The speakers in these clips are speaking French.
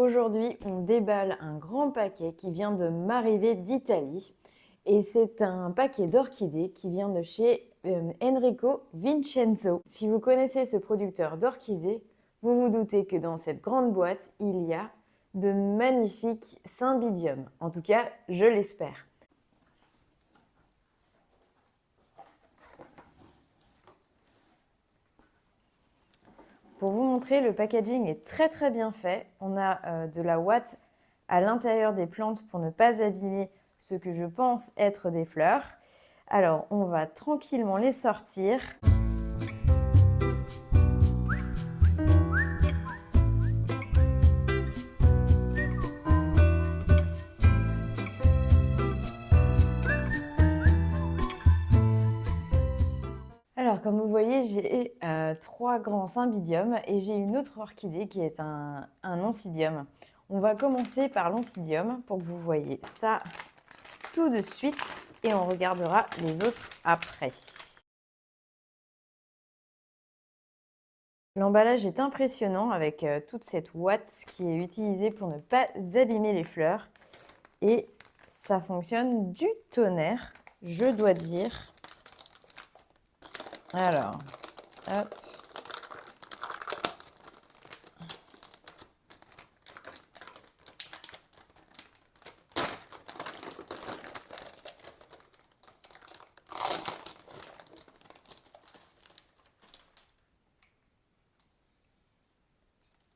Aujourd'hui, on déballe un grand paquet qui vient de m'arriver d'Italie. Et c'est un paquet d'orchidées qui vient de chez Enrico Vincenzo. Si vous connaissez ce producteur d'orchidées, vous vous doutez que dans cette grande boîte, il y a de magnifiques cymbidiums. En tout cas, je l'espère. Pour vous montrer, le packaging est très bien fait. On a de la ouate à l'intérieur des plantes pour ne pas abîmer ce que je pense être des fleurs. Alors, on va tranquillement les sortir. Alors, comme vous voyez, j'ai 3 grands cymbidiums et j'ai une autre orchidée qui est un oncidium. On va commencer par l'oncidium pour que vous voyez ça tout de suite et on regardera les autres après. L'emballage est impressionnant avec toute cette ouate qui est utilisée pour ne pas abîmer les fleurs. Et ça fonctionne du tonnerre, je dois dire. Alors, hop.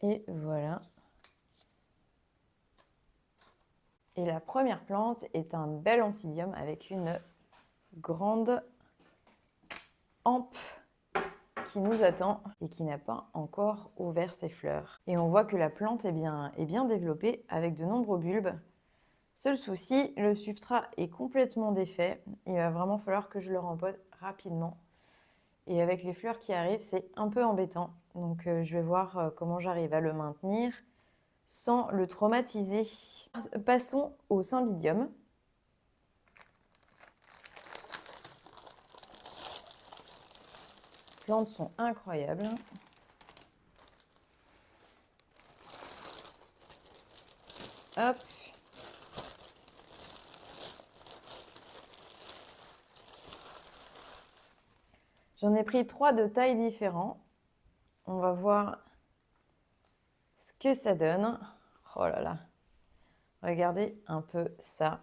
Et voilà. Et la première plante est un bel oncidium avec une grande hampe qui nous attend et qui n'a pas encore ouvert ses fleurs. Et on voit que la plante est bien développée avec de nombreux bulbes. Seul souci, le substrat est complètement défait. Il va vraiment falloir que je le rempote rapidement. Et avec les fleurs qui arrivent, c'est un peu embêtant. Donc je vais voir comment j'arrive à le maintenir sans le traumatiser. Passons au cymbidium. Les plantes sont incroyables. Hop. J'en ai pris 3 de tailles différentes. On va voir ce que ça donne. Oh là là. Regardez un peu ça.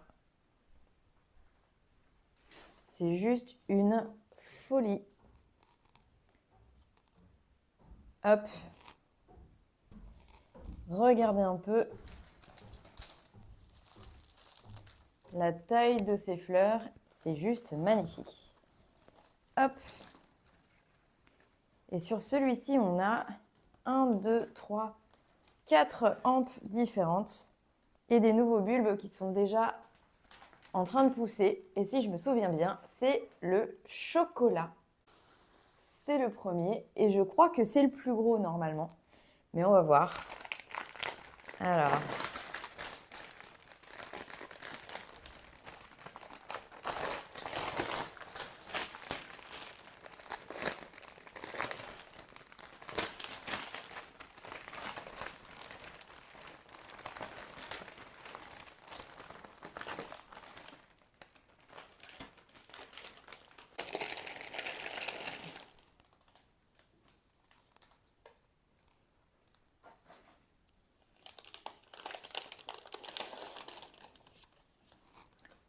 C'est juste une folie. Hop. Regardez un peu la taille de ces fleurs. C'est juste magnifique. Hop. Et sur celui-ci, on a 1, 2, 3, 4 hampes différentes et des nouveaux bulbes qui sont déjà en train de pousser. Et si je me souviens bien, c'est le chocolat. C'est le premier et je crois que c'est le plus gros normalement. Mais on va voir. Alors.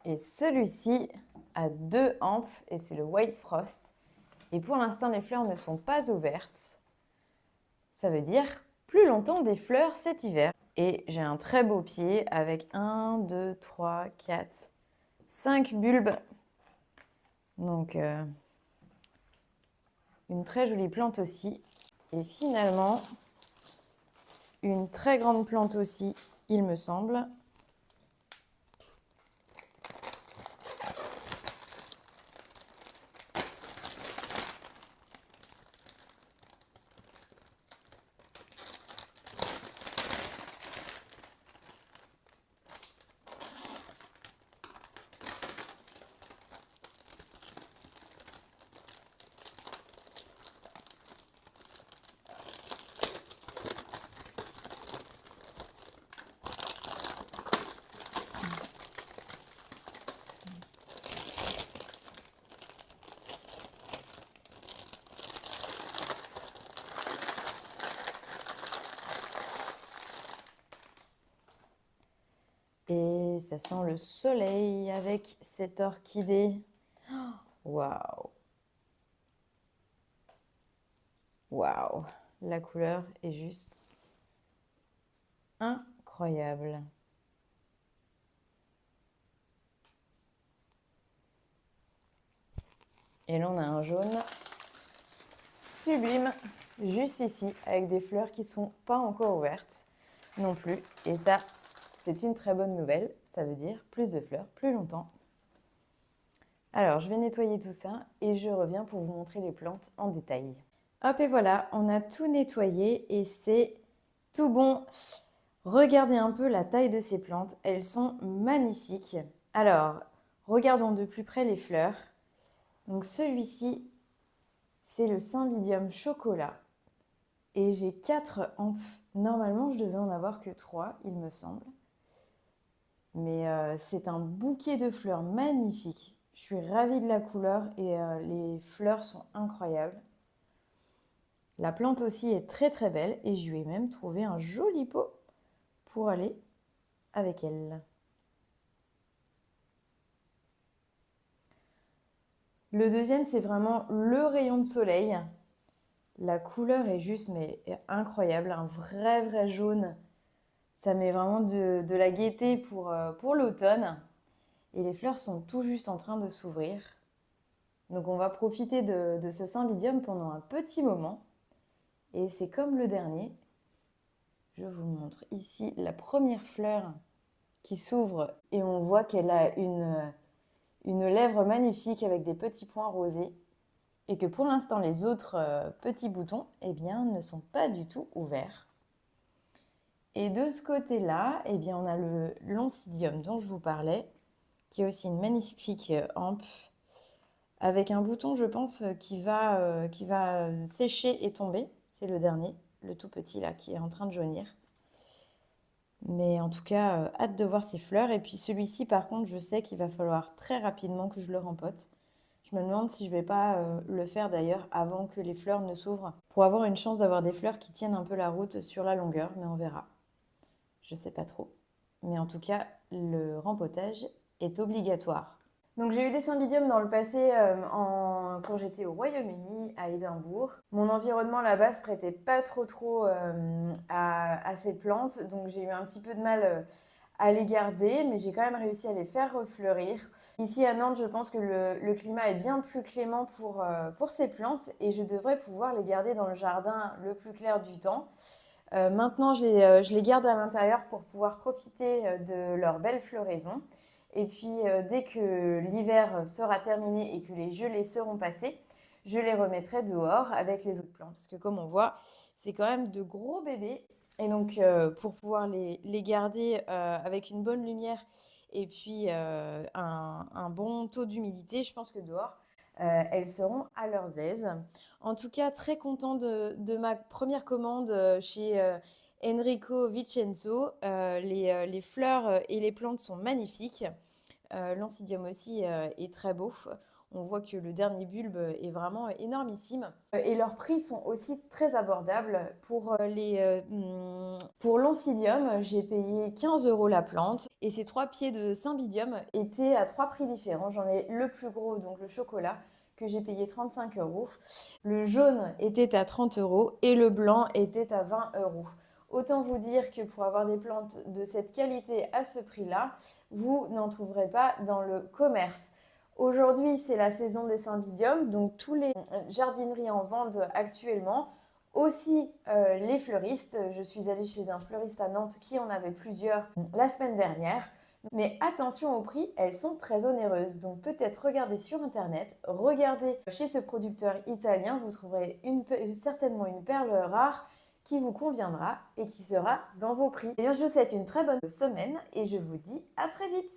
Et celui-ci a 2 hampes et c'est le White Frost. Et pour l'instant, les fleurs ne sont pas ouvertes. Ça veut dire plus longtemps des fleurs cet hiver. Et j'ai un très beau pied avec 1, 2, 3, 4, 5 bulbes. Donc, une très jolie plante aussi. Et finalement, une très grande plante aussi, il me semble. Et ça sent le soleil avec cette orchidée. Waouh! Waouh! La couleur est juste incroyable. Et là, on a un jaune sublime juste ici avec des fleurs qui ne sont pas encore ouvertes non plus. Et ça, c'est une très bonne nouvelle. Ça veut dire plus de fleurs, plus longtemps. Alors, je vais nettoyer tout ça et je reviens pour vous montrer les plantes en détail. Hop, et voilà, on a tout nettoyé et c'est tout bon. Regardez un peu la taille de ces plantes, elles sont magnifiques. Alors, regardons de plus près les fleurs. Donc celui-ci, c'est le Cymbidium chocolat. Et j'ai 4 amphes. Normalement, je devais en avoir que 3, il me semble. Mais c'est un bouquet de fleurs magnifique. Je suis ravie de la couleur et les fleurs sont incroyables. La plante aussi est très très belle et je lui ai même trouvé un joli pot pour aller avec elle. Le deuxième, c'est vraiment le rayon de soleil. La couleur est juste mais incroyable, un vrai jaune. Ça met vraiment de la gaieté pour l'automne. Et les fleurs sont tout juste en train de s'ouvrir. Donc on va profiter de ce Cymbidium pendant un petit moment. Et c'est comme le dernier. Je vous montre ici la première fleur qui s'ouvre et on voit qu'elle a une lèvre magnifique avec des petits points rosés et que pour l'instant les autres petits boutons eh bien, ne sont pas du tout ouverts. Et de ce côté-là, eh bien, on a le Loncidium dont je vous parlais, qui est aussi une magnifique hampe avec un bouton, je pense, qui va sécher et tomber. C'est le dernier, le tout petit là, qui est en train de jaunir. Mais en tout cas, hâte de voir ces fleurs. Et puis celui-ci, par contre, je sais qu'il va falloir très rapidement que je le rempote. Je me demande si je ne vais pas le faire d'ailleurs avant que les fleurs ne s'ouvrent pour avoir une chance d'avoir des fleurs qui tiennent un peu la route sur la longueur, mais on verra. Je ne sais pas trop. Mais en tout cas, le rempotage est obligatoire. Donc j'ai eu des Cymbidiums dans le passé quand j'étais au Royaume-Uni, à Édimbourg. Mon environnement là-bas se prêtait pas trop à ces plantes, donc j'ai eu un petit peu de mal à les garder, mais j'ai quand même réussi à les faire refleurir. Ici à Nantes, je pense que le climat est bien plus clément pour ces plantes et je devrais pouvoir les garder dans le jardin le plus clair du temps. Maintenant, je les garde à l'intérieur pour pouvoir profiter de leur belle floraison. Et puis, dès que l'hiver sera terminé et que les gelées seront passées, je les remettrai dehors avec les autres plantes. Parce que comme on voit, c'est quand même de gros bébés. Et donc, pour pouvoir les garder avec une bonne lumière et puis un bon taux d'humidité, je pense que dehors, elles seront à leurs aises. En tout cas, très content de ma première commande chez Enrico Vincenzo. Les fleurs et les plantes sont magnifiques. L'Oncidium aussi est très beau. On voit que le dernier bulbe est vraiment énormissime. Et leurs prix sont aussi très abordables. Pour l'Oncidium, j'ai payé 15 € la plante. Et ces 3 pieds de Cymbidium étaient à 3 prix différents. J'en ai le plus gros, donc le chocolat, que j'ai payé 35 €. Le jaune était à 30 € et le blanc était à 20 €. Autant vous dire que pour avoir des plantes de cette qualité à ce prix-là, vous n'en trouverez pas dans le commerce. Aujourd'hui, c'est la saison des Cymbidiums, donc tous les jardineries en vendent actuellement. Aussi les fleuristes. Je suis allée chez un fleuriste à Nantes qui en avait plusieurs la semaine dernière. Mais attention au prix, elles sont très onéreuses. Donc peut-être regardez sur internet, regardez chez ce producteur italien, vous trouverez certainement une perle rare qui vous conviendra et qui sera dans vos prix. Et bien, je vous souhaite une très bonne semaine et je vous dis à très vite.